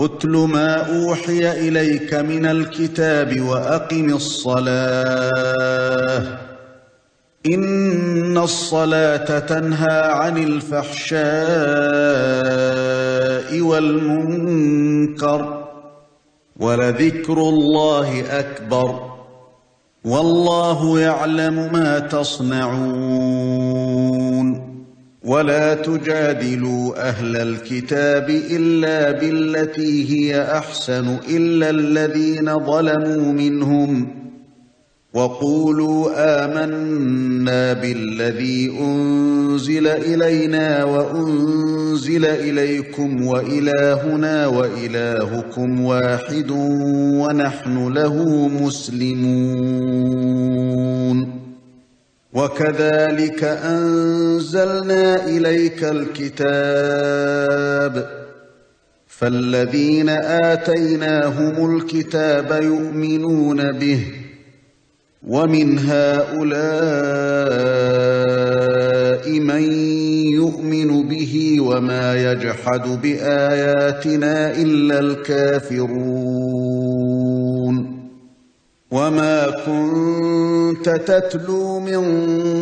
اتل ما أوحي إليك من الكتاب وأقم الصلاة إن الصلاة تنهى عن الفحشاء والمنكر ولذكر الله أكبر والله يعلم ما تصنعون ولا تجادلوا أهل الكتاب إلا بالتي هي أحسن إلا الذين ظلموا منهم وقولوا آمنا بالذي أنزل إلينا وأنزل إليكم وإلهنا وإلهكم واحد ونحن له مسلمون وكذلك أنزلنا إليك الكتاب فالذين آتيناهم الكتاب يؤمنون به ومن هؤلاء من يؤمن به وما يجحد بآياتنا إلا الكافرون وما كنت تتلو من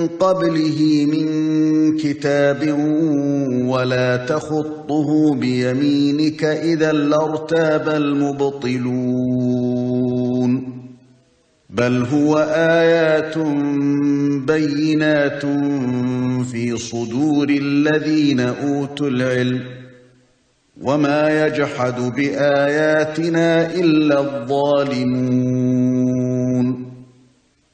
قبله من كتاب ولا تخطه بيمينك إذا لارتاب المبطلون بل هو آيات بينات في صدور الذين أوتوا العلم وما يجحد بآياتنا إلا الظالمون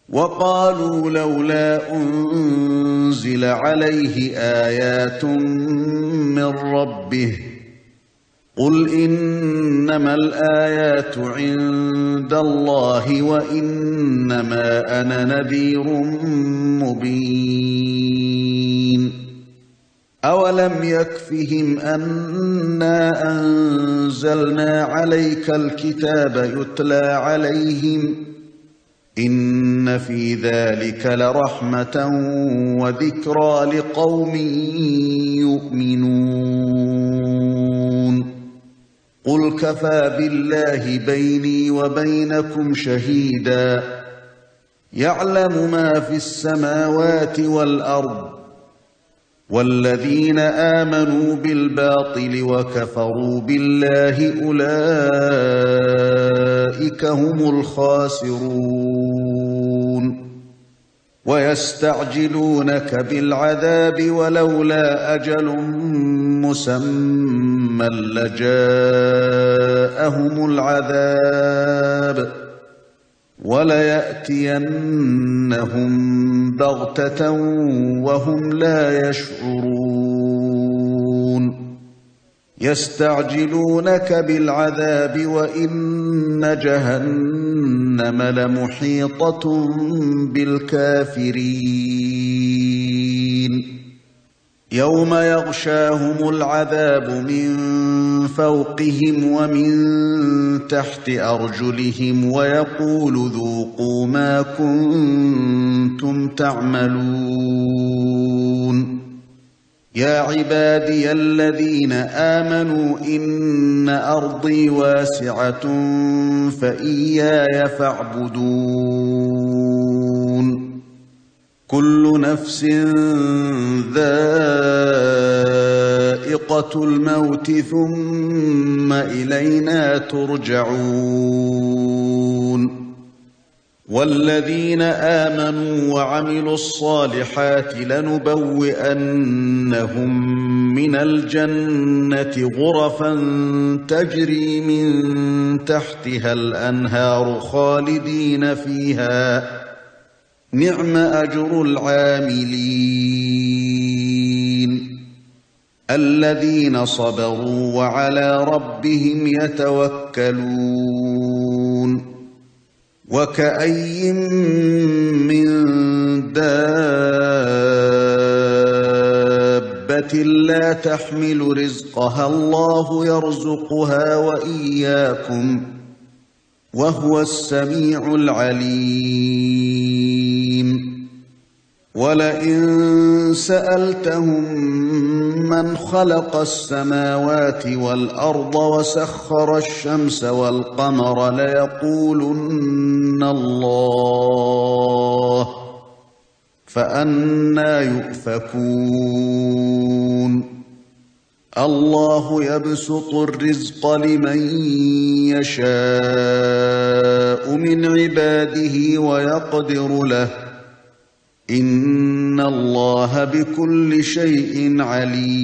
وقالوا لولا أنزل عليه آيات من ربه قل إنما الآيات عند الله وإنما أنا نذير مبين أولم يكفهم أنا أنزلنا عليك الكتاب يتلى عليهم إن في ذلك لرحمة وذكرى لقوم يؤمنون قل كفى بالله بيني وبينكم شهيدا يعلم ما في السماوات والأرض والذين آمنوا بالباطل وكفروا بالله أولئك هم الخاسرون ويستعجلونك بالعذاب ولولا أجل مسمى لجاءهم العذاب وليأتينهم بغتة وهم لا يشعرون يستعجلونك بالعذاب وإن جهنم لمحيطة بالكافرين يوم يغشاهم العذاب من فوقهم ومن تحت أرجلهم ويقول ذوقوا ما كنتم تعملون يا عبادي الذين آمنوا إن أرضي واسعة فإياي فاعبدون كل نفس ذائقة الموت ثم إلينا ترجعون والذين آمنوا وعملوا الصالحات لنبوئنهم من الجنة غرفا تجري من تحتها الأنهار خالدين فيها نعم أجر العاملين الذين صبروا وعلى ربهم يتوكلون وكأي من دابة لا تحمل رزقها الله يرزقها وإياكم وهو السميع العليم وَلَئِن سَأَلْتَهُم مَّنْ خَلَقَ السَّمَاوَاتِ وَالْأَرْضَ وَسَخَّرَ الشَّمْسَ وَالْقَمَرَ لَيَقُولُنَّ اللَّهُ فَأَنَّىٰ يُؤْفَكُونَ اللَّهُ يَبْسُطُ الرِّزْقَ لِمَن يَشَاءُ مِنْ عِبَادِهِ وَيَقْدِرُ لَهُ إِنَّ اللَّهَ بِكُلِّ شَيْءٍ عَلِيمٌ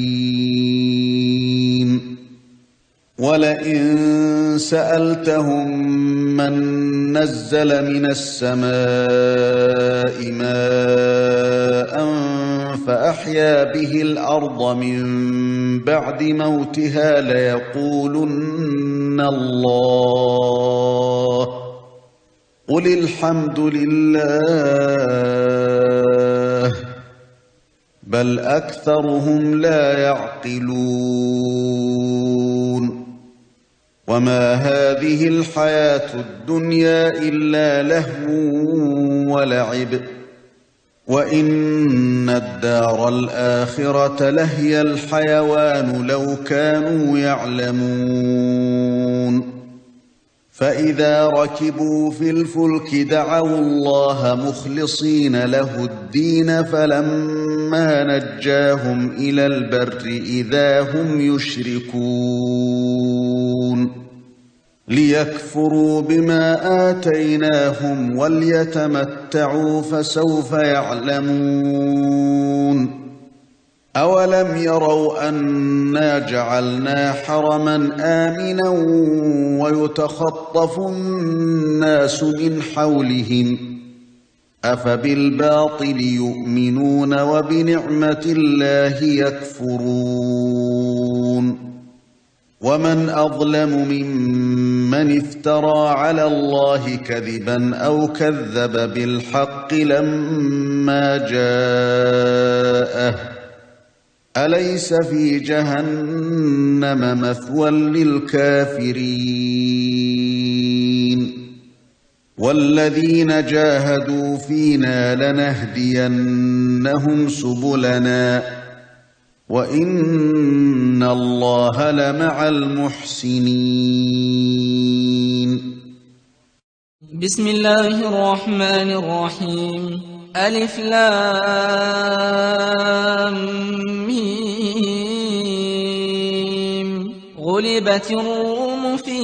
وَلَئِن سَأَلْتَهُم مَّن نَّزَّلَ مِنَ السَّمَاءِ مَاءً فَأَحْيَا بِهِ الْأَرْضَ مِن بَعْدِ مَوْتِهَا لَيَقُولُنَّ اللَّهُ قُلِ الْحَمْدُ لِلَّهِ بَلْ أَكْثَرُهُمْ لَا يَعْقِلُونَ وَمَا هَٰذِهِ الْحَيَاةُ الدُّنْيَا إِلَّا لَهْوٌ وَلَعِبٌ وَإِنَّ الدَّارَ الْآخِرَةَ لَهِيَ الْحَيَوَانُ لَوْ كَانُوا يَعْلَمُونَ فَإِذَا رَكِبُوا فِي الْفُلْكِ دَعَوُا اللَّهَ مُخْلِصِينَ لَهُ الدِّينَ فَلَمَّا نَجَّاهُمْ إِلَى الْبَرِّ إِذَا هُمْ يُشْرِكُونَ لِيَكْفُرُوا بِمَا آتَيْنَاهُمْ وَلْيَتَمَتَّعُوا فَسَوْفَ يَعْلَمُونَ أَوَلَمْ يَرَوْا أَنَّا جَعَلْنَا حَرَمًا آمِنًا وَيُتَخَطَّفُ النَّاسُ مِنْ حَوْلِهِمْ أَفَبِالْبَاطِلِ يُؤْمِنُونَ وَبِنِعْمَةِ اللَّهِ يَكْفُرُونَ وَمَنْ أَظْلَمُ مِمَّنِ افْتَرَىٰ عَلَى اللَّهِ كَذِبًا أَوْ كَذَّبَ بِالْحَقِّ لَمَّا جَاءَهُ أَلَيْسَ فِي جَهَنَّمَ مَثْوًى لِّلْكَافِرِينَ وَالَّذِينَ جَاهَدُوا فِينَا لَنَهْدِيَنَّهُمْ سُبُلَنَا وَإِنَّ اللَّهَ لَمَعَ الْمُحْسِنِينَ بسم الله الرحمن الرحيم ألف لام ميم غلبت الروم في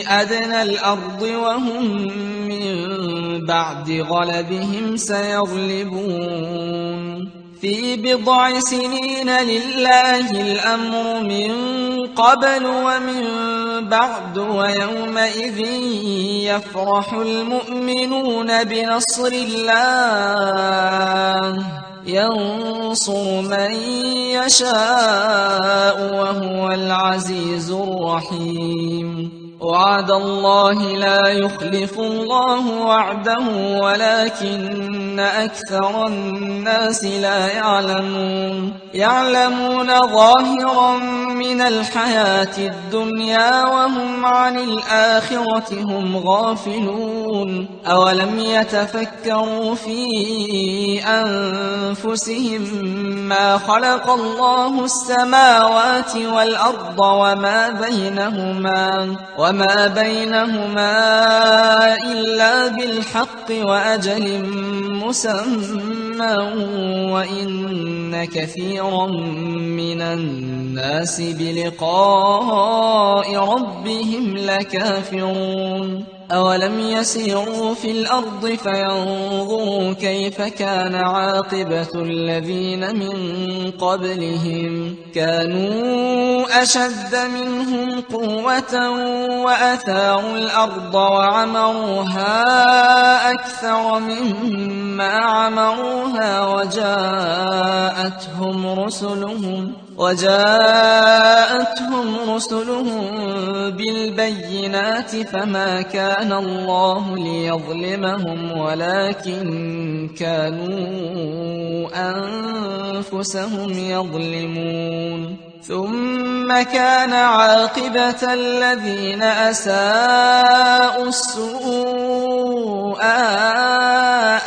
أدنى الأرض وهم من بعد غلبهم سيغلبون في بضع سنين لله الأمر من قبل ومن بعد ويومئذ يفرح المؤمنون بنصر الله ينصر من يشاء وهو العزيز الرحيم وعد الله لا يخلف الله وعده ولكن أكثر الناس لا يعلمون ظاهرا من الحياة الدنيا وهم عن الآخرة هم غافلون أولم يتفكروا في أنفسهم ما خلق الله السماوات والأرض وما بينهما إلا بالحق وأجل مسمى وإن كثيرا من الناس بلقاء ربهم لكافرون أولم يسيروا في الأرض فينظروا كيف كان عاقبة الذين من قبلهم كانوا أشد منهم قوة وأثاروا الأرض وعمروها أكثر مما عمروها وجاءتهم رسلهم بالبينات فما كان الله ليظلمهم ولكن كانوا أنفسهم يظلمون ثم كان عاقبة الذين أساءوا السوء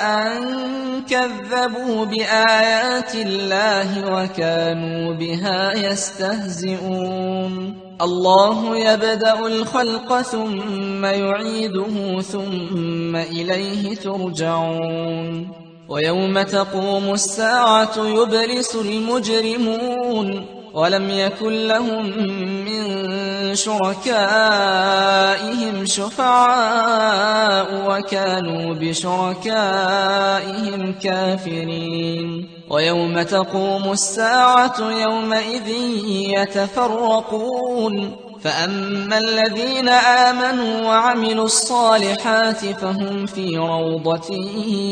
أن كذبوا بآيات الله وكانوا بها يستهزئون الله يبدأ الخلق ثم يعيده ثم إليه ترجعون ويوم تقوم الساعة يبلس المجرمون ولم يكن لهم من شركائهم شفعاء وكانوا بشركائهم كافرين ويوم تقوم الساعة يومئذ يتفرقون فأما الذين آمنوا وعملوا الصالحات فهم في روضة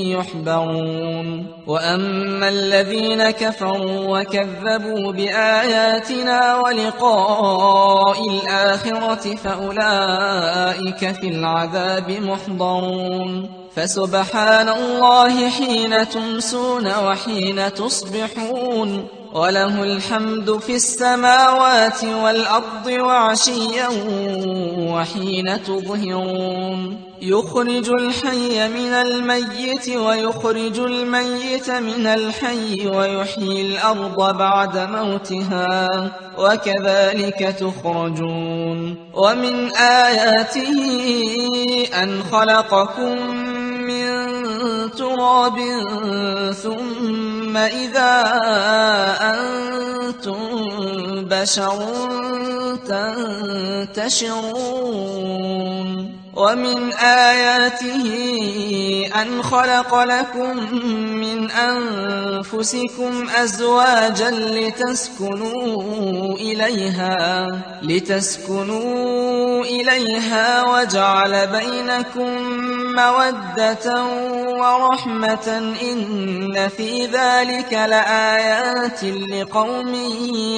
يحبرون وأما الذين كفروا وكذبوا بآياتنا ولقاء الآخرة فأولئك في العذاب محضرون فسبحان الله حين تمسون وحين تصبحون وله الحمد في السماوات والأرض وعشيا وحين تظهرون يخرج الحي من الميت ويخرج الميت من الحي ويحيي الأرض بعد موتها وكذلك تخرجون ومن آياته أن خلقكم من تراب ثم إذا أنتم بشر تنتشرون ومن آياته أن خلق لكم من أنفسكم أزواجا لتسكنوا إليها وجعل بينكم مودة ورحمة إن في ذلك لآيات لقوم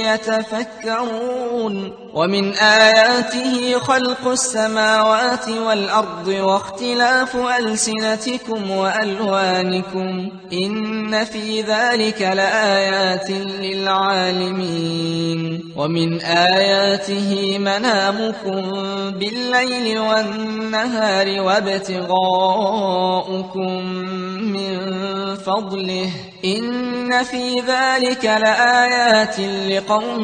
يتفكرون ومن آياته خلق السماوات والأرض واختلاف ألسنتكم وألوانكم إن في ذلك لآيات للعالمين ومن آياته منامكم بالليل والنهار وابتغاؤكم من فضله إن في ذلك لآيات لقوم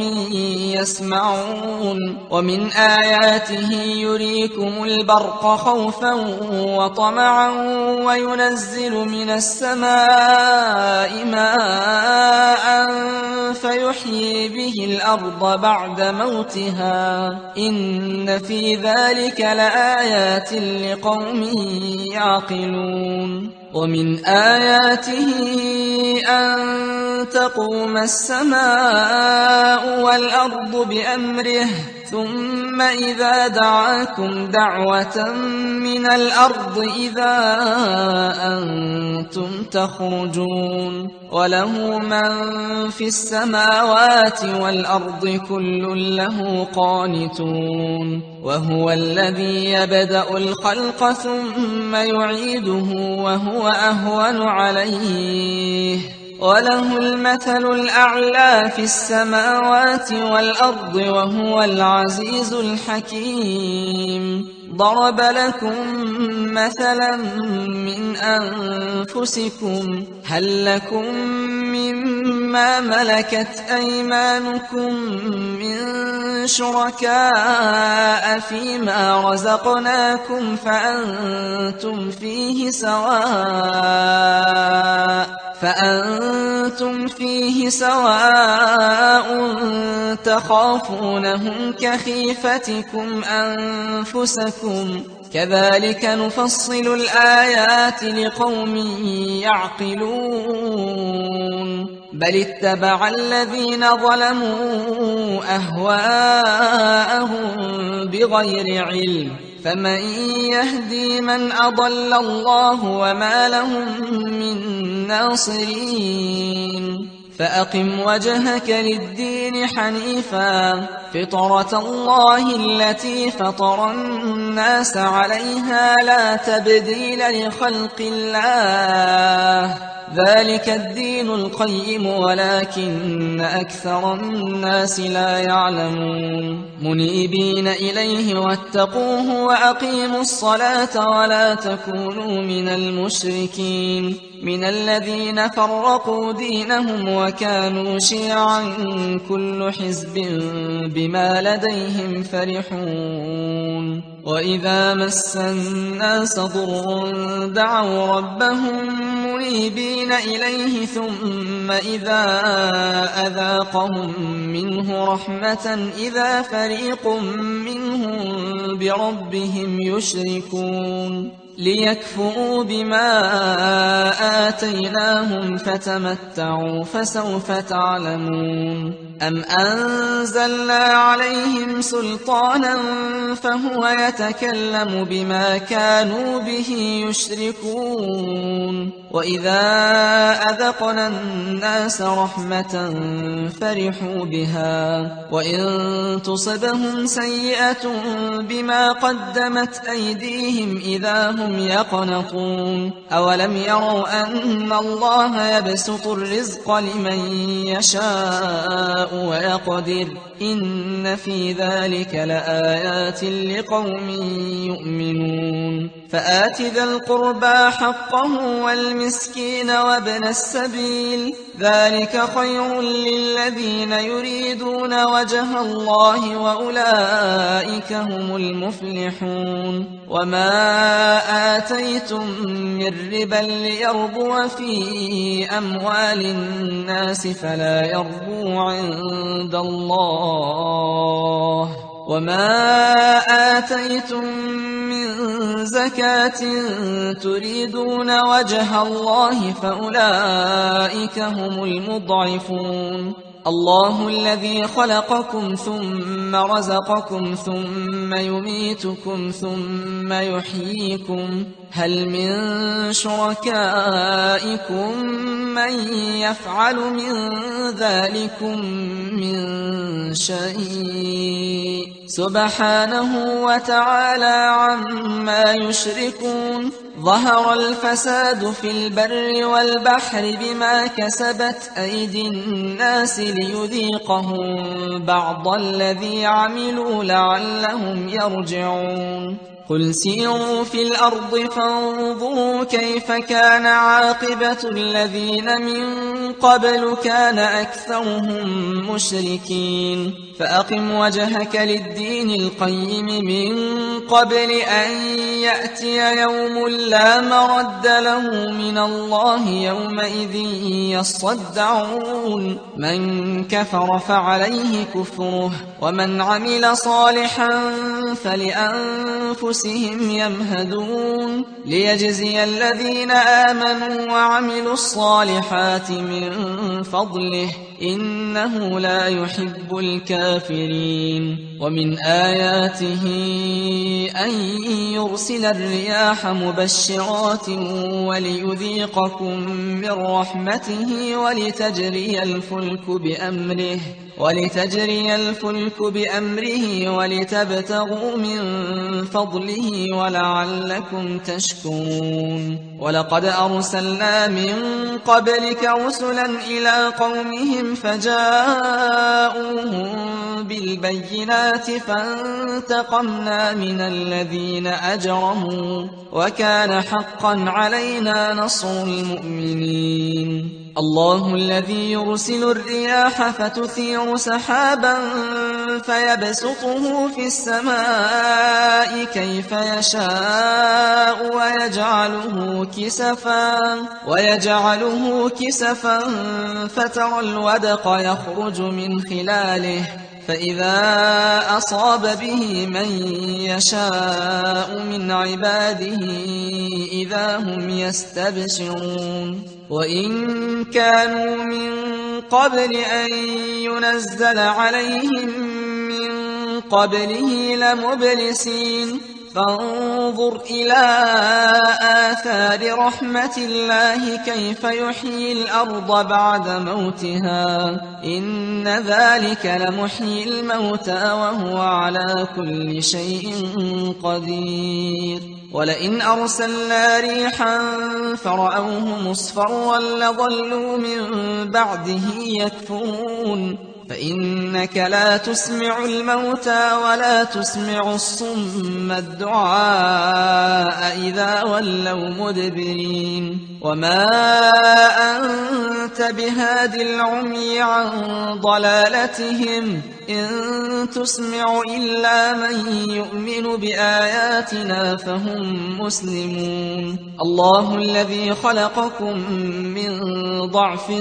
يسمعون ومن آياته يريكم البرق خوفا وطمعا وينزل من السماء ماء فيحيي به الأرض بعد موتها إن في ذلك لآيات لقوم يعقلون ومن آياته أن تقوم السماء والأرض بأمره ثم إذا دعاكم دعوة من الأرض إذا أنتم تخرجون وله من في السماوات والأرض كل له قانتون وهو الذي يبدأ الخلق ثم يعيده وهو أهون عليه وله المثل الأعلى في السماوات والأرض وهو العزيز الحكيم ضرب لكم مثلا من أنفسكم هل لكم مما ملكت أيمانكم من شركاء فيما رزقناكم فأنتم فيه سواء تخافونهم كخيفتكم أنفسكم كذلك نفصل الآيات لقوم يعقلون بل اتبع الذين ظلموا أهواءهم بغير علم فمن يهدي من أضل الله وما لهم من ناصرين فأقم وجهك للدين حنيفا فطرة الله التي فطر الناس عليها لا تبديل لخلق الله ذلك الدين القيم ولكن أكثر الناس لا يعلمون منيبين إليه واتقوه وأقيموا الصلاة ولا تكونوا من المشركين من الذين فرقوا دينهم وكانوا شيعا كل حزب بما لديهم فرحون وإذا مس الناس ضر دعوا ربهم منيبين إليه ثم إذا أذاقهم منه رحمة إذا فريق منهم بربهم يشركون ليكفروا بما آتيناهم فتمتعوا فسوف تعلمون أم أنزلنا عليهم سلطانا فهو يتكلم بما كانوا به يشركون وإذا أذقنا الناس رحمة فرحوا بها وإن تصبهم سيئة بما قدمت أيديهم إذا هم يقنطون أولم يروا أن الله يبسط الرزق لمن يشاء ويقدر إن في ذلك لآيات لقوم يؤمنون فآت ذا القربى حقه والمسكين وابن السبيل ذلك خير للذين يريدون وجه الله وأولئك هم المفلحون وما آتيتم من ربا ليربو في أموال الناس فلا يربو عند الله وما آتيتم من زكاة تريدون وجه الله فأولئك هم المضعفون الله الذي خلقكم ثم رزقكم ثم يميتكم ثم يحييكم هل من شركائكم من يفعل من ذلكم من شيء سبحانه وتعالى عما يشركون ظهر الفساد في البر والبحر بما كسبت أيدي الناس ليذيقهم بعض الذي عملوا لعلهم يرجعون قل سيروا في الأرض فانظروا كيف كان عاقبة الذين من قبل كان أكثرهم مشركين فأقم وجهك للدين القيم من قبل أن يأتي يوم لا مرد له من الله يومئذ يصدعون من كفر فعليه كفره ومن عمل صالحا فلأنفسهم يمهدون ليجزي الذين آمنوا وعملوا الصالحات من فضله إنه لا يحب الكافرين ومن آياته أن يرسل الرياح مبشرات وليذيقكم من رحمته ولتجري الفلك بأمره ولتبتغوا من فضله ولعلكم تشكرون ولقد أرسلنا من قبلك رسلا إلى قومهم فجاءوهم بالبينات فانتقمنا من الذين أجرموا وكان حقا علينا نصر المؤمنين الله الذي يرسل الرياح فتثير سحابا فيبسطه في السماء كيف يشاء ويجعله كسفا فترى الودق يخرج من خلاله فإذا أصاب به من يشاء من عباده إذا هم يستبشرون وإن كانوا من قبل أن ينزل عليهم من قبله لمبلسين فانظر إلى آثار رحمة الله كيف يحيي الأرض بعد موتها إن ذلك لمحيي الموتى وهو على كل شيء قدير ولئن أرسلنا ريحا فرأوه مصفرا لظلوا من بعده يكفرون فإنك لا تسمع الموتى ولا تسمع الصم الدعاء إذا ولوا مدبرين وما أنت بهاد العمي عن ضلالتهم إن تسمع إلا من يؤمن بآياتنا فهم مسلمون الله الذي خلقكم من ضعف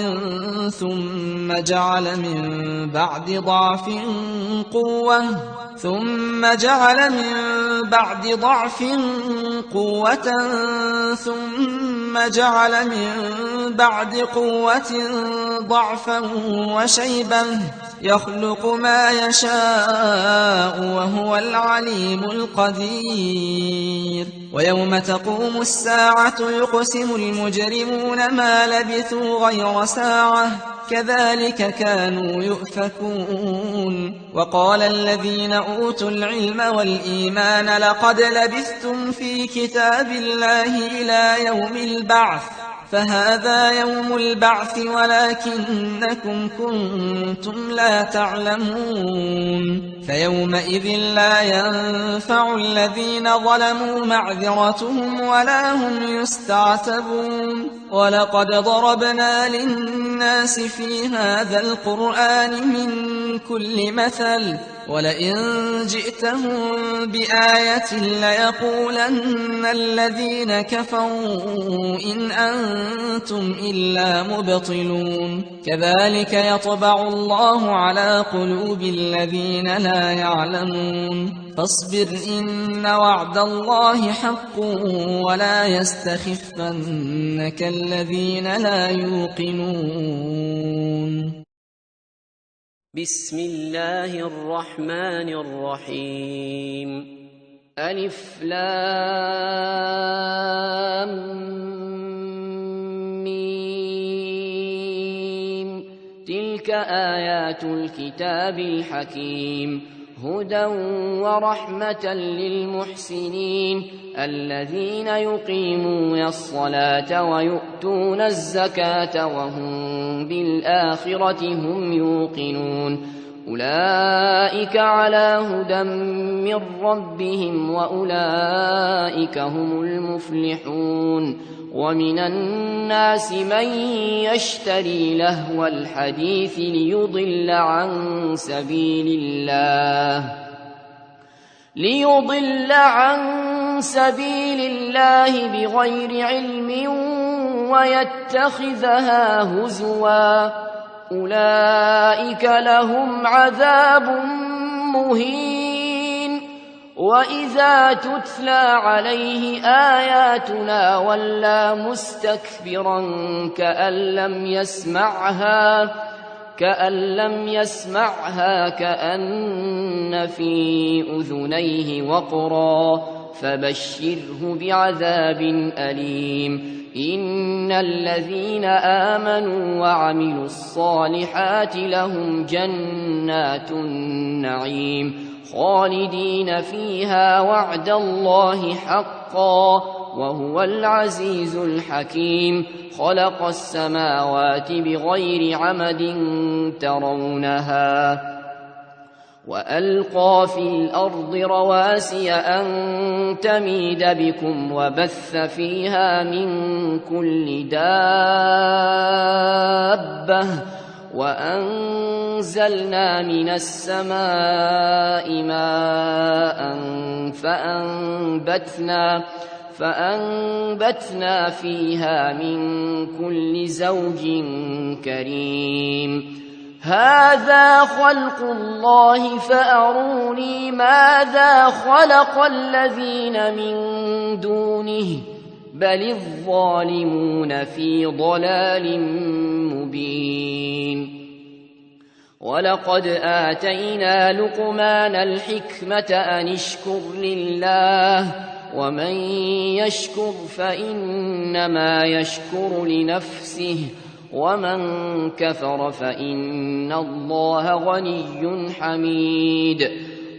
ثم جعل من بعد ضعف قوة ثم جعل من بعد ضعف قوة ثم جعل من بعد قوة ضعفا وشيبا يخلق ما يشاء وهو العليم القدير ويوم تقوم الساعة يقسم المجرمون ما لبثوا غير ساعة كذلك كانوا يؤفكون وقال الذين أوتوا العلم والإيمان لقد لبثتم في كتاب الله إلى يوم البعث فهذا يوم البعث ولكنكم كنتم لا تعلمون فيومئذ لا ينفع الذين ظلموا معذرتهم ولا هم يستعتبون ولقد ضربنا للناس في هذا القرآن من كل مثل ولئن جئتهم بآية ليقولن الذين كفروا إن أنتم إلا مبطلون كذلك يطبع الله على قلوب الذين لا يعلمون فاصبر إن وعد الله حق ولا يستخفنك الذين لا يوقنون بسم الله الرحمن الرحيم ألف لام ميم تلك آيات الكتاب الحكيم هدى ورحمة للمحسنين الذين يقيمون الصلاة ويؤتون الزكاة وهم بالآخرة هم يوقنون أولئك على هدى من ربهم وأولئك هم المفلحون ومن الناس من يشتري لهو الحديث ليضل عن سبيل الله بغير علم ويتخذها هزوا أولئك لهم عذاب مهين وإذا تتلى عليه آياتنا ولى مستكبرا كأن لم يسمعها كأن في أذنيه وقرا فبشره بعذاب أليم إن الذين آمنوا وعملوا الصالحات لهم جنات النعيم خالدين فيها وعد الله حقا وهو العزيز الحكيم خلق السماوات بغير عمد ترونها وألقى في الأرض رواسي أن تميد بكم وبث فيها من كل دابة وأنزلنا من السماء ماء فأنبتنا فيها من كل زوج كريم هذا خلق الله فأروني ماذا خلق الذين من دونه بل الظالمون في ضلال مبين ولقد آتينا لقمان الحكمة أن اشكر لله ومن يشكر فإنما يشكر لنفسه ومن كفر فإن الله غني حميد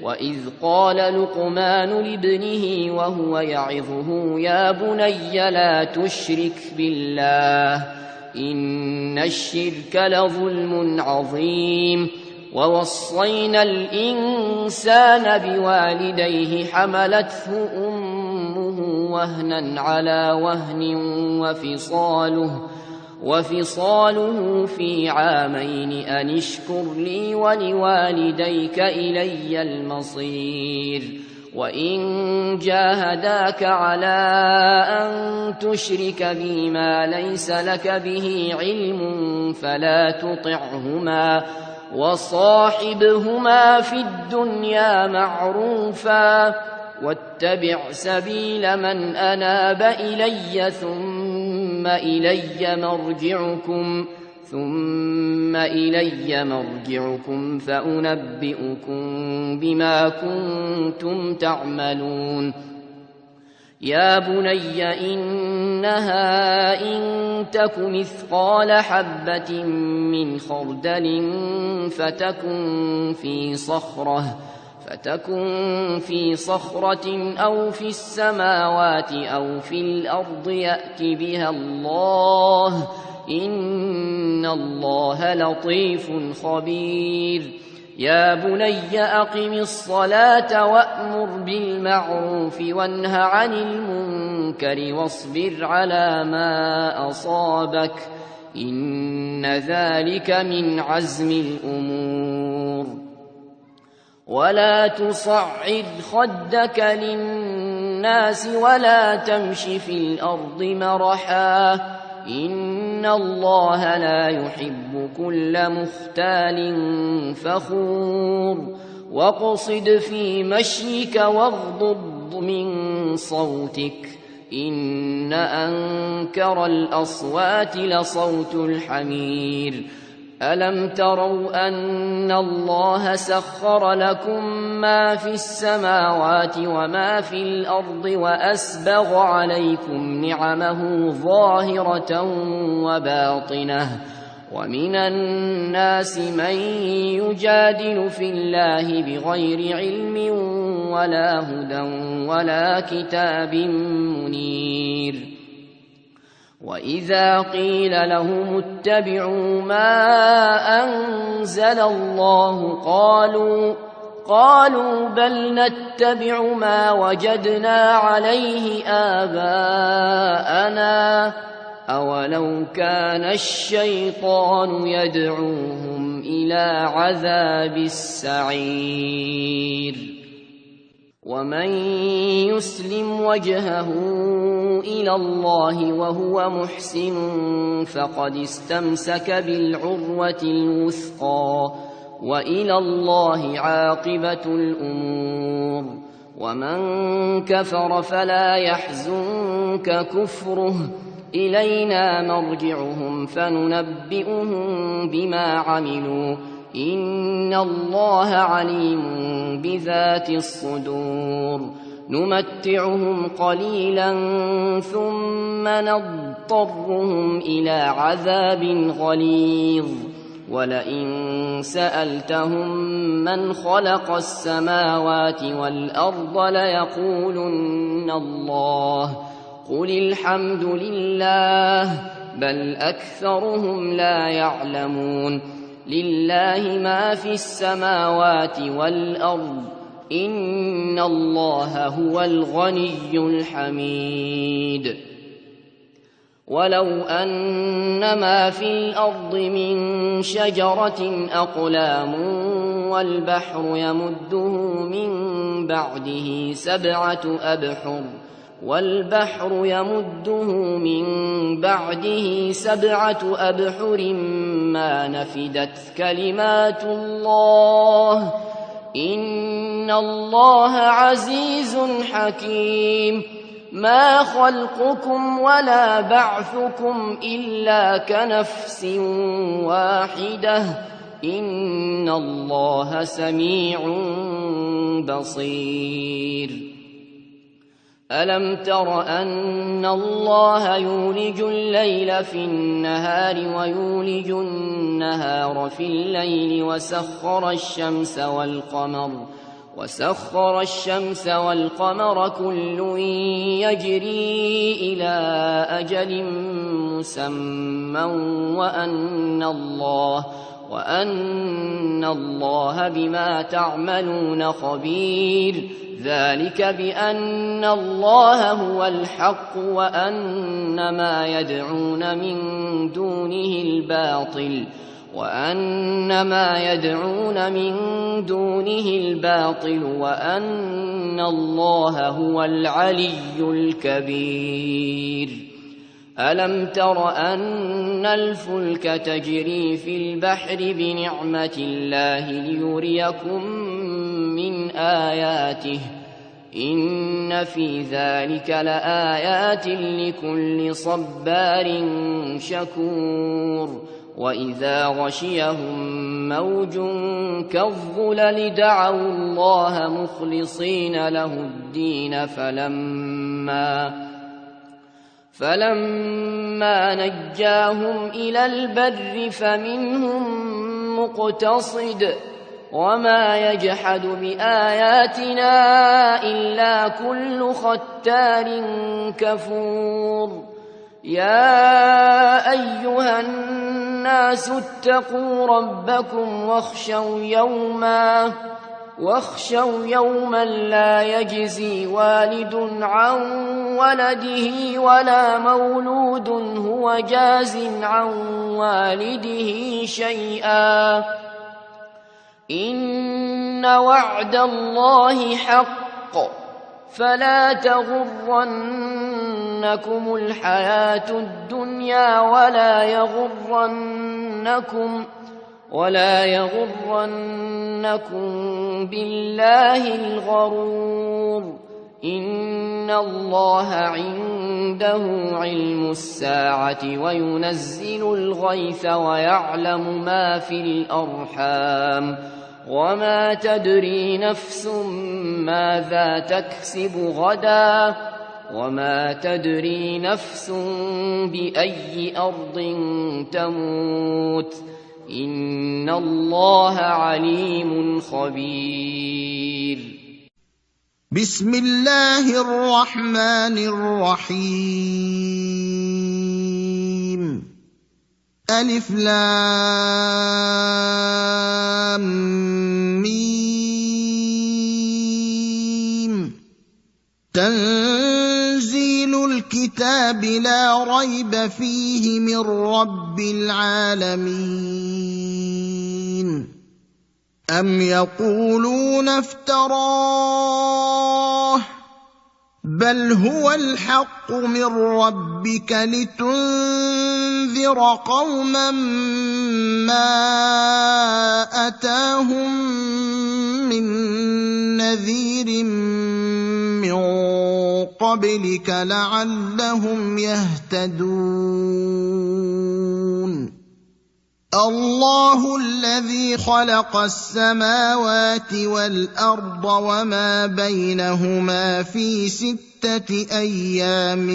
وإذ قال لقمان لابنه وهو يعظه يا بني لا تشرك بالله إن الشرك لظلم عظيم ووصينا الإنسان بوالديه حملته أمه وهنا على وهن وفصاله في عامين أن اشكر لي ولوالديك إلي المصير وإن جاهداك على أن تشرك بي ما ليس لك به علم فلا تطعهما وصاحبهما في الدنيا معروفا واتبع سبيل من أناب إلي ثم إلي مرجعكم فأنبئكم بما كنتم تعملون يا بني إنها إن تك مثقال حبة من خردل فتكن في صخرة أو في السماوات أو في الأرض يأت بها الله إن الله لطيف خبير يا بني أقم الصلاة وأمر بالمعروف وانه عن المنكر واصبر على ما أصابك إن ذلك من عزم الأمور ولا تصعد خدك للناس ولا تمش في الأرض مرحا إن الله لا يحب كل مختال فخور واقصد في مشيك واغضض من صوتك إن أنكر الأصوات لصوت الحمير ألم تروا أن الله سخر لكم ما في السماوات وما في الأرض وأسبغ عليكم نعمه ظاهرة وباطنة ومن الناس من يجادل في الله بغير علم ولا هدى ولا كتاب منير وإذا قيل لهم اتبعوا ما أنزل الله قالوا بل نتبع ما وجدنا عليه آباءنا أولو كان الشيطان يدعوهم إلى عذاب السعير ومن يسلم وجهه إلى الله وهو محسن فقد استمسك بالعروة الوثقى وإلى الله عاقبة الأمور ومن كفر فلا يحزنك كفره إلينا مرجعهم فننبئهم بما عملوا إن الله عليم بذات الصدور نمتعهم قليلا ثم نضطرهم إلى عذاب غليظ ولئن سألتهم من خلق السماوات والأرض ليقولن الله قل الحمد لله بل أكثرهم لا يعلمون لله ما في السماوات والأرض إن الله هو الغني الحميد ولو أن ما في الأرض من شجرة أقلام والبحر يمده من بعده سبعة أبحر ما نفدت كلمات الله إن الله عزيز حكيم ما خلقكم ولا بعثكم إلا كنفس واحدة إن الله سميع بصير ألم تر أن الله يولج الليل في النهار ويولج النهار في الليل وسخر الشمس والقمر كل يجري إلى وأن الله بما تعملون خبير ذلك بأن الله هو الحق وأن ما يدعون من دونه الباطل وأن الله هو العلي الكبير ألم تر أن الفلك تجري في البحر بنعمة الله ليريكم من آياته إن في ذلك لآيات لكل صبار شكور وإذا غشيهم موج كالظلل دعوا الله مخلصين له الدين فلما نجاهم إلى البر فمنهم مقتصد وما يجحد بآياتنا إلا كل ختار كفور يا أيها الناس اتقوا ربكم واخشوا يوما لا يجزي والد عن ولده ولا مولود هو جاز عن والده شيئا إن وعد الله حق فلا تغرنكم الحياة الدنيا ولا يغرنكم بالله الغرور إن الله عنده علم الساعة وينزل الغيث ويعلم ما في الأرحام وما تدري نفس ماذا تكسب غدا وما تدري نفس بأي أرض تموت إن الله عليم خبير بسم الله الرحمن الرحيم ألف لام ميم تنزيل الكتاب لا ريب فيه من رب العالمين أم يقولون افتراه بل هو الحق من ربك لتنذر قوما ما أتاهم من نذير من قبلك لعلهم يهتدون الله الذي خلق السماوات والأرض وما بينهما في 6 أيام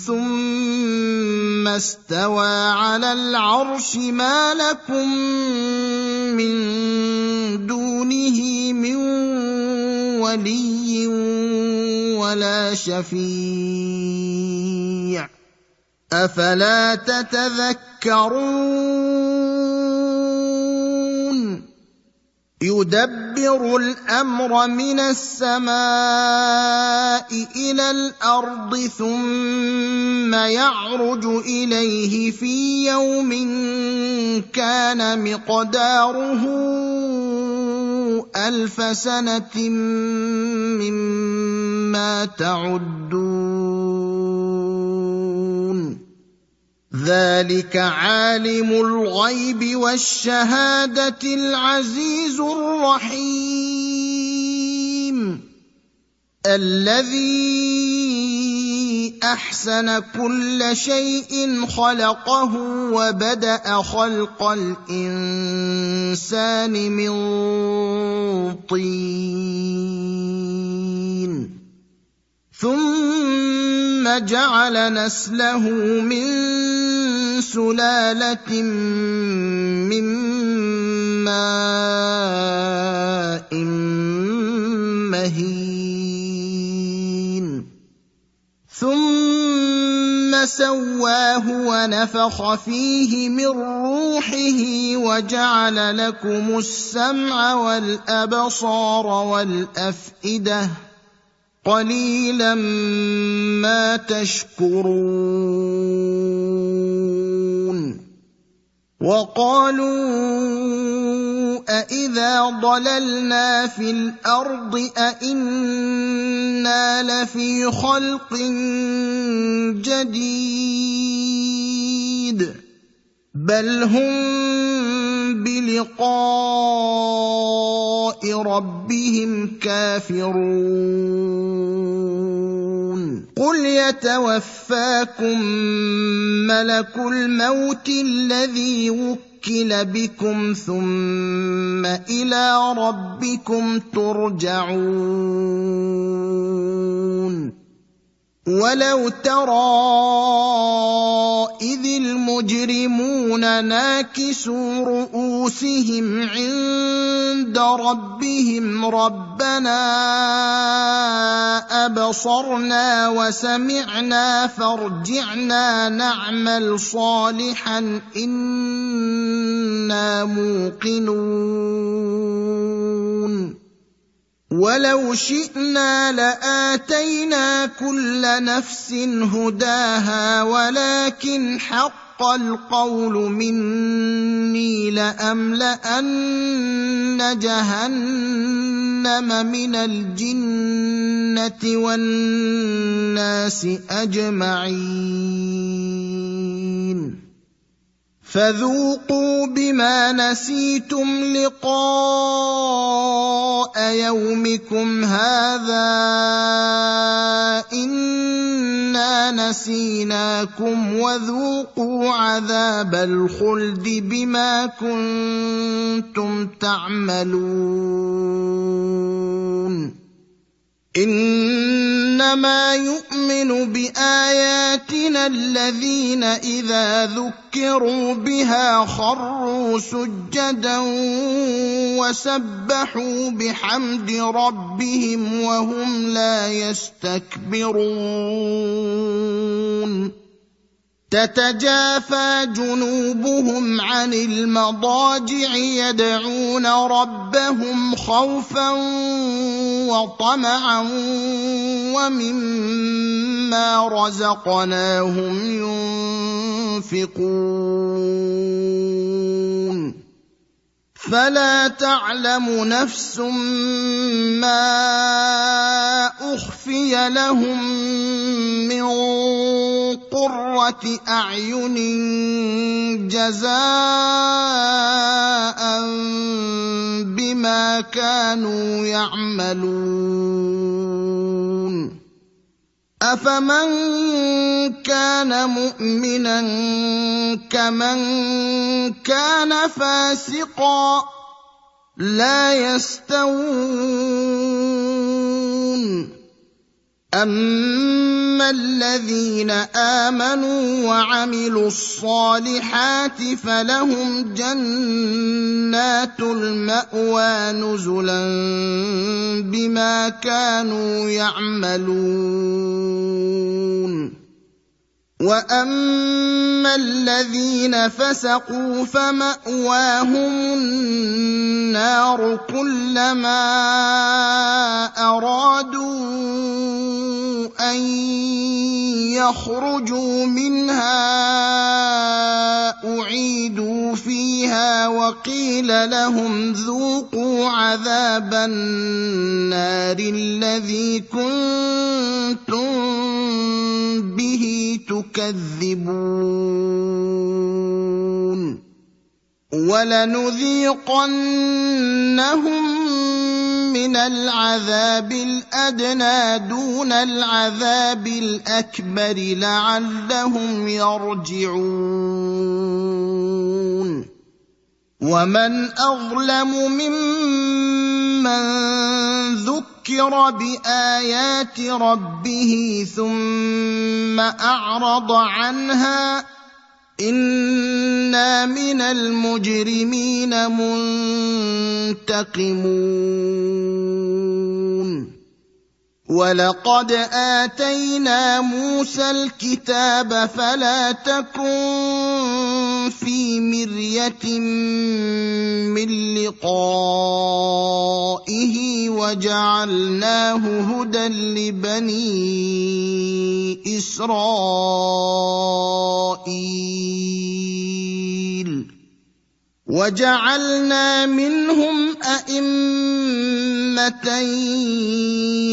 ثم استوى على العرش ما لكم من دونه من ولي ولا شفيع أفلا تتذكرون يدبر الأمر من السماء إلى الأرض ثم يعرج إليه في يوم كان مقداره 1000 سنة مما تعدون ذلك عالم الغيب والشهادة العزيز الرحيم الذي أحسن كل شيء خلقه وبدأ خلق الإنسان من طين ثم جعل نسله من سلالة من ماء مهين ثم سواه ونفخ فيه من روحه وجعل لكم السمع والأبصار والأفئدة قليلا ما تشكرون وقالوا أإذا ضللنا في الأرض أإنا لفي خلق جديد بل هم بلقاء ربهم كافرون قل يتوفاكم ملك الموت الذي وكل بكم ثم إلى ربكم ترجعون ولو ترى إذ المجرمون ناكسوا رؤوسهم عند ربهم ربنا أبصرنا وسمعنا فارجعنا نعمل صالحا إنا موقنون ولو شئنا لآتينا كل نفس هداها ولكن حق القول مني لأملأن جهنم من الجنة والناس أجمعين فذوقوا بما نسيتم لقاء يومكم هذا إنا نسيناكم وذوقوا عذاب الخلد بما كنتم تعملون إنما يؤمن بآياتنا الذين إذا ذكروا بها خروا سجدا وسبحوا بحمد ربهم وهم لا يستكبرون تتجافى جنوبهم عن المضاجع يدعون ربهم خوفا وطمعا ومما رزقناهم ينفقون فلا تعلم نفس ما أخفي لهم من قرة أعين جزاء بما كانوا يعملون أفمن كان مؤمنا كمن كان فاسقا لا يستوون أما الذين آمنوا وعملوا الصالحات فلهم جنات المأوى نزلا بما كانوا يعملون وأما الذين فسقوا فمأواهم النار كلما أرادوا أن يخرجوا منها أعيدوا فيها وقيل لهم ذوقوا عذاب النار الذي كنتم به تكذبون ولنذيقنهم من العذاب الأدنى دون العذاب الأكبر لعلهم يرجعون ومن أظلم ممن ذكر بآيات ربه ثم أعرض عنها إنا من المجرمين منتقمون وَلَقَدْ آتَيْنَا مُوسَى الْكِتَابَ فَلَا تَكُن فِي مِرْيَةٍ مِّن لِّقَائِهِ وَجَعَلْنَاهُ هُدًى لِّبَنِي إِسْرَائِيلَ وَجَعَلْنَا مِنْهُمْ أَئِمَّةً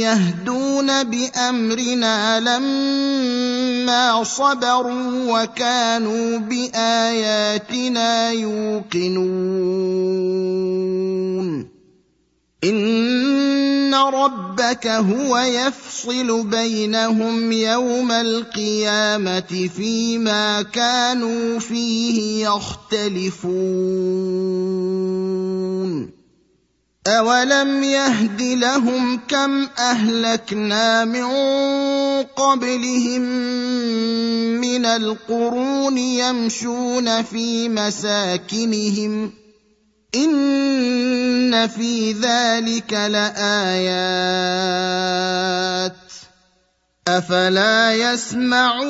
يَهْدُونَ بِأَمْرِنَا لَمَّا صَبَرُوا وَكَانُوا بِآيَاتِنَا يُوقِنُونَ إِنَّ رَبَّكَ هُوَ يَفْصِلُ بَيْنَهُمْ يَوْمَ الْقِيَامَةِ فِيمَا كَانُوا فِيهِ يَخْتَلِفُونَ أَوَلَمْ يَهْدِ لَهُمْ كَمْ أَهْلَكْنَا مِن قَبْلِهِم مِّنَ الْقُرُونِ يَمْشُونَ فِي مَسَاكِنِهِمْ إِنَّ فِي ذَلِكَ لَآيَاتٍ أَفَلَا يَسْمَعُونَ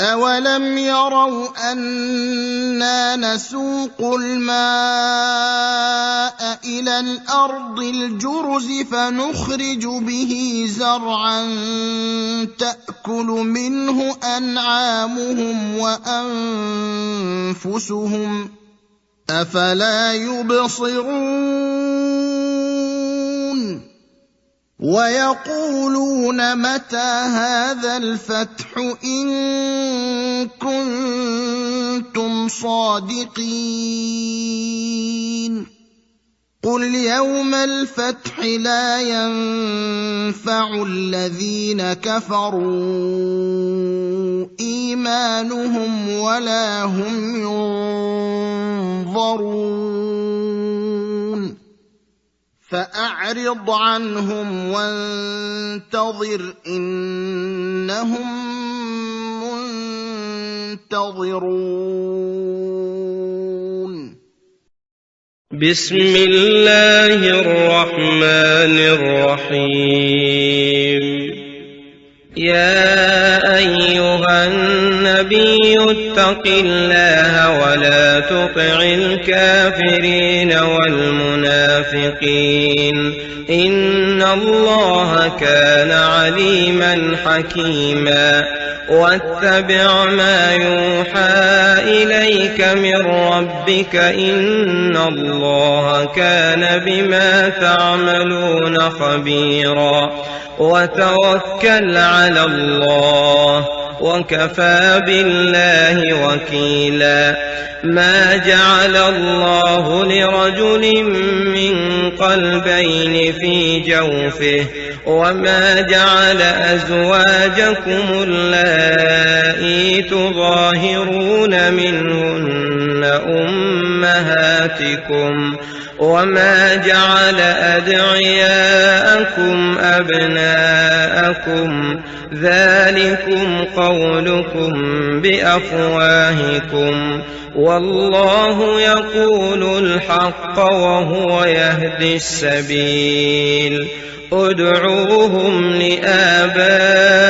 أَوَلَمْ يَرَوْا أَنَّا نَسُوقُ الْمَاءَ إِلَى الْأَرْضِ الْجُرُزِ فَنُخْرِجُ بِهِ زَرْعًا تَأْكُلُ مِنْهُ أَنْعَامُهُمْ وَأَنفُسُهُمْ أَفَلَا يُبْصِرُونَ وَيَقُولُونَ مَتَىٰ هَٰذَا الْفَتْحُ إِن كُنتُمْ صَادِقِينَ قُلْ يَوْمَ الْفَتْحِ لَا يَنفَعُ الَّذِينَ كَفَرُوا إِيمَانُهُمْ وَلَا هُمْ يُنظَرُونَ فَأَعْرِضْ عَنْهُمْ وَانتَظِرْ إِنَّهُم مُّنتَظِرُونَ بسم الله الرحمن الرحيم يا أيها النبي اتق الله ولا تطع الكافرين والمنافقين إن الله كان عليما حكيما واتبع ما يوحى إليك من ربك إن الله كان بما تعملون خبيرا وتوكل على الله وكفى بالله وكيلا ما جعل الله لرجل من قلبين في جوفه وما جعل أزواجكم اللائي تظاهرون منهن أمهاتكم وما جعل أدعياءكم أبناءكم ذلكم قولكم بأفواهكم والله يقول الحق وهو يهدي السبيل ادعوهم لآبائهم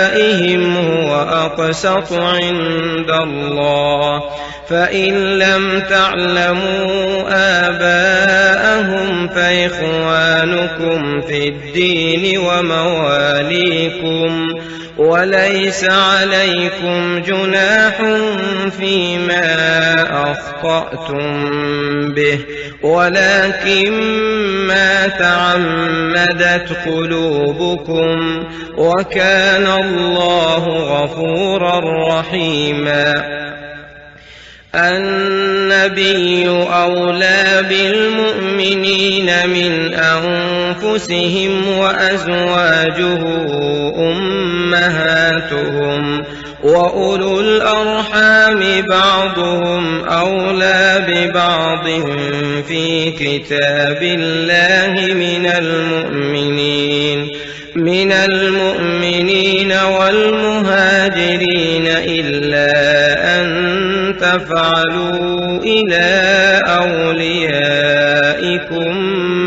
هو أقسط عند الله فإن لم تعلموا آباءهم فإخوانكم في الدين ومواليكم وليس عليكم جناح فيما أخطأتم به ولكن ما تعمدت قلوبكم وكان الله غفورا رحيما النبي أولى بالمؤمنين من أنفسهم وأزواجه أمهاتهم وأولو الأرحام بعضهم أولى ببعض في كتاب الله من المؤمنين والمهاجرين إلا أن تفعلوا إلى أوليائكم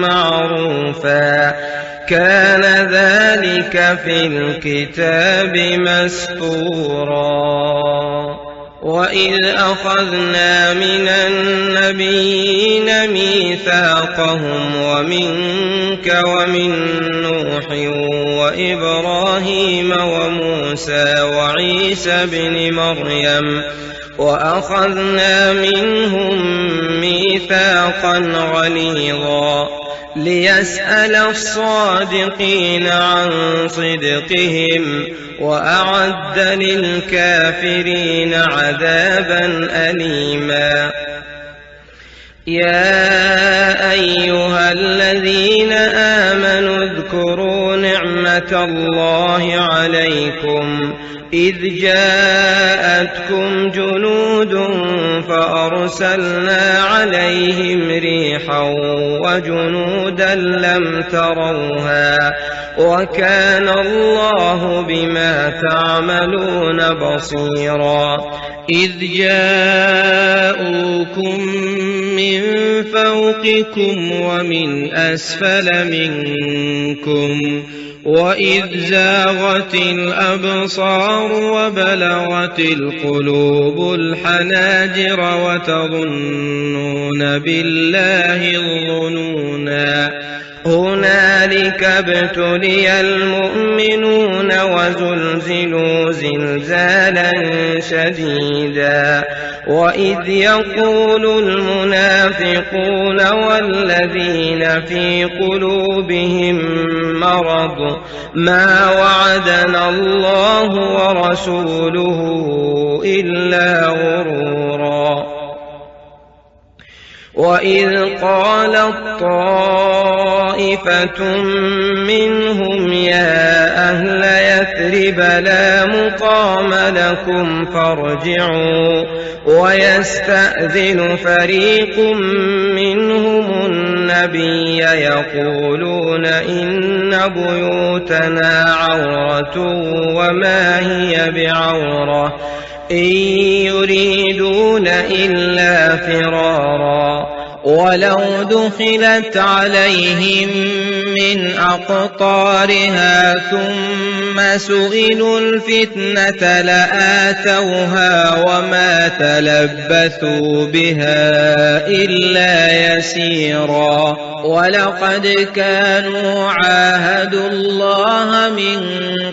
معروفا موسى كان ذلك في الكتاب مسطورا وإذ أخذنا من النبيين ميثاقهم ومنك ومن نوح وإبراهيم وموسى وعيسى بن مريم وأخذنا منهم ميثاقا غليظا ليسأل الصادقين عن صدقهم وأعد للكافرين عذابا أليما يا أيها الذين آمنوا اذكروا نعمة الله عليكم إذ جاءتكم جنود فأرسلنا عليهم ريحا وجنودا لم تروها وكان الله بما تعملون بصيرا إذ جاءوكم من فوقكم ومن أسفل منكم وإذ زاغت الأبصار وبلغت القلوب الحناجر وتظنون بالله الظنونا هنالك ابتلي المؤمنون وزلزلوا زلزالا شديدا وإذ يقول المنافقون والذين في قلوبهم مرض ما وعدنا الله ورسوله إلا غرورا وإذ قالت طائفة منهم يا أهل يثرب لا مقام لكم فارجعوا ويستأذن فريق منهم النبي يقولون إن بيوتنا عورة وما هي بعورة إن يريدون إلا فرارا ولو دخلت عليهم من أقطارها ثم سئلوا الفتنة لآتوها وما تلبثوا بها إلا يسيرا ولقد كانوا عاهدوا الله من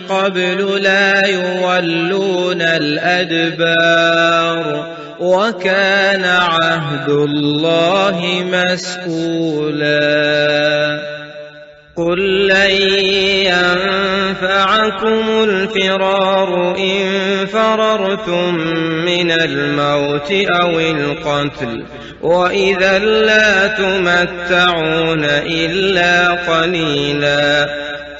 قبل لا يولون الأدبار وكان عهد الله مسؤولا قل لن ينفعكم الفرار إن فررتم من الموت أو القتل وإذا لا تمتعون إلا قليلا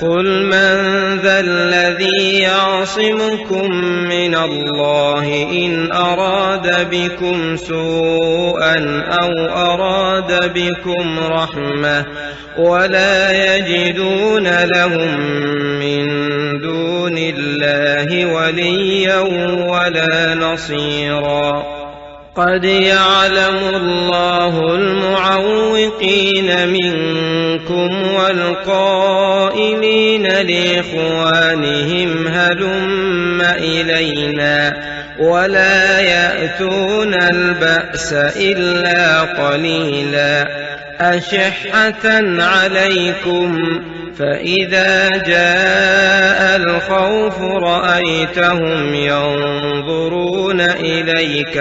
قل من ذا الذي يعصمكم من الله إن أراد بكم سوءا أو أراد بكم رحمة ولا يجدون لهم من دون الله وليا ولا نصيرا قد يعلم الله المعوقين منكم والقائلين لإخوانهم هلم إلينا ولا يأتون البأس إلا قليلا أشحة عليكم فإذا جاء الخوف رأيتهم ينظرون إليك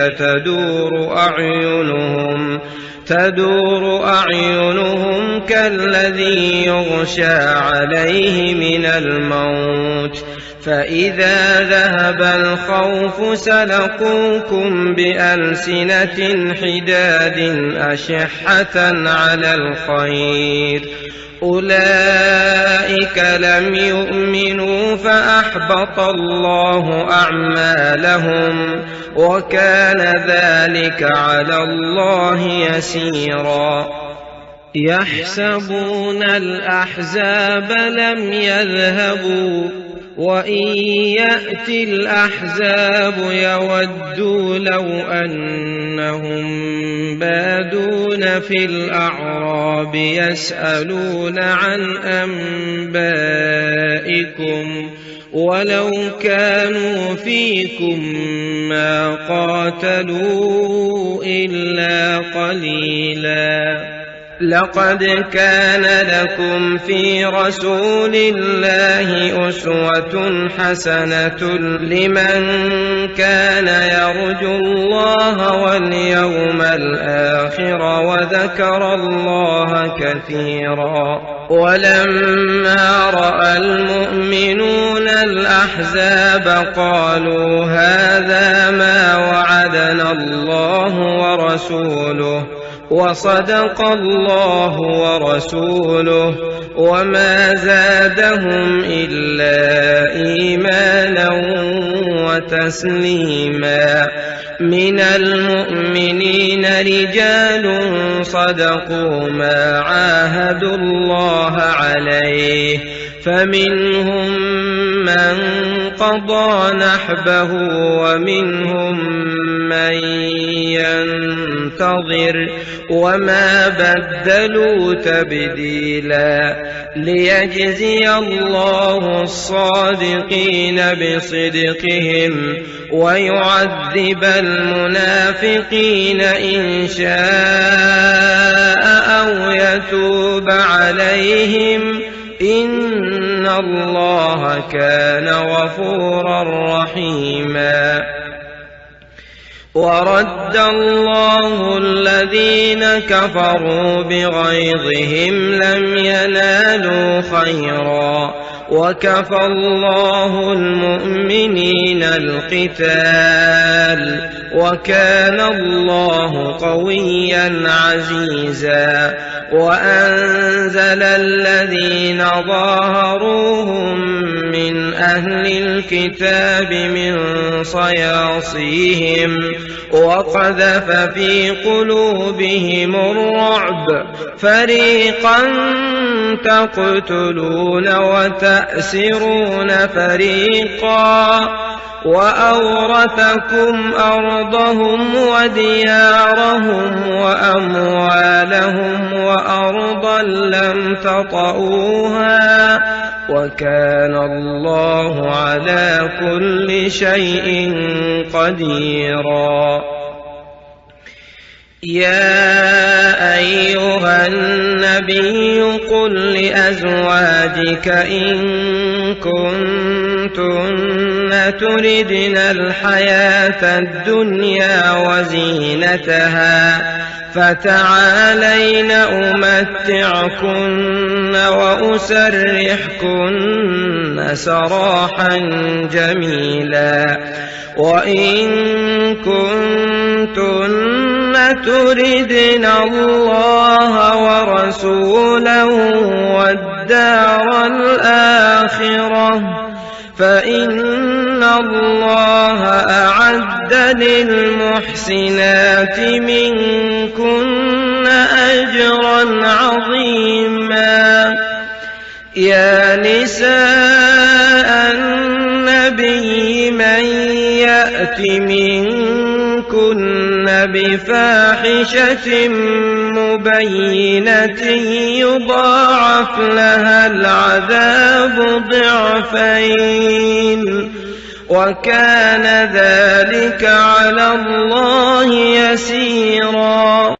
تدور أعينهم كالذي يغشى عليه من الموت فإذا ذهب الخوف سلقوكم بألسنة حداد أشحة على الخير أولئك لم يؤمنوا فأحبط الله أعمالهم وكان ذلك على الله يسيرا يحسبون الأحزاب لم يذهبوا وإن يأتي الأحزاب يودوا لو أنهم بادون في الأعراب يسألون عن أنبائكم ولو كانوا فيكم ما قاتلوا إلا قليلا لقد كان لكم في رسول الله أسوة حسنة لمن كان يرجو الله واليوم الآخر وذكر الله كثيرا ولما رأى المؤمنون الأحزاب قالوا هذا ما وعدنا الله ورسوله وصدق الله ورسوله وما زادهم إلا إيمانا وتسليما من المؤمنين رجال صدقوا ما عاهدوا الله عليه فمنهم من قضى نحبه ومنهم من ينتظر وما بدلوا تبديلا ليجزي الله الصادقين بصدقهم ويعذب المنافقين إن شاء أو يتوب عليهم إن الله كان غفورا رحيما ورد الله الذين كفروا بغيظهم لم ينالوا خيرا وكفى الله المؤمنين القتال وكان الله قويا عزيزا وأنزل الذين ظاهروهم من أهل الكتاب من صياصيهم وقذف في قلوبهم الرعب فريقا تقتلون وتأسرون فريقا وأورثكم أرضهم وديارهم وأموالهم وأرضا لم تطئوها وكان الله على كل شيء قديرا يا أيها النبي قل لأزواجك إن كنتن تردن الحياة الدنيا وزينتها فتعالين أمتعكن وأسرحكن سراحا جميلا وإن كنتن تردن الله ورسوله والدار الآخرة فإن الله أعد للمحسنات منكن أجرا عظيما يا نساء النبي من يأت منكن بفاحشة مبينة يضاعف لها العذاب ضعفين وكان ذلك على الله يسيرا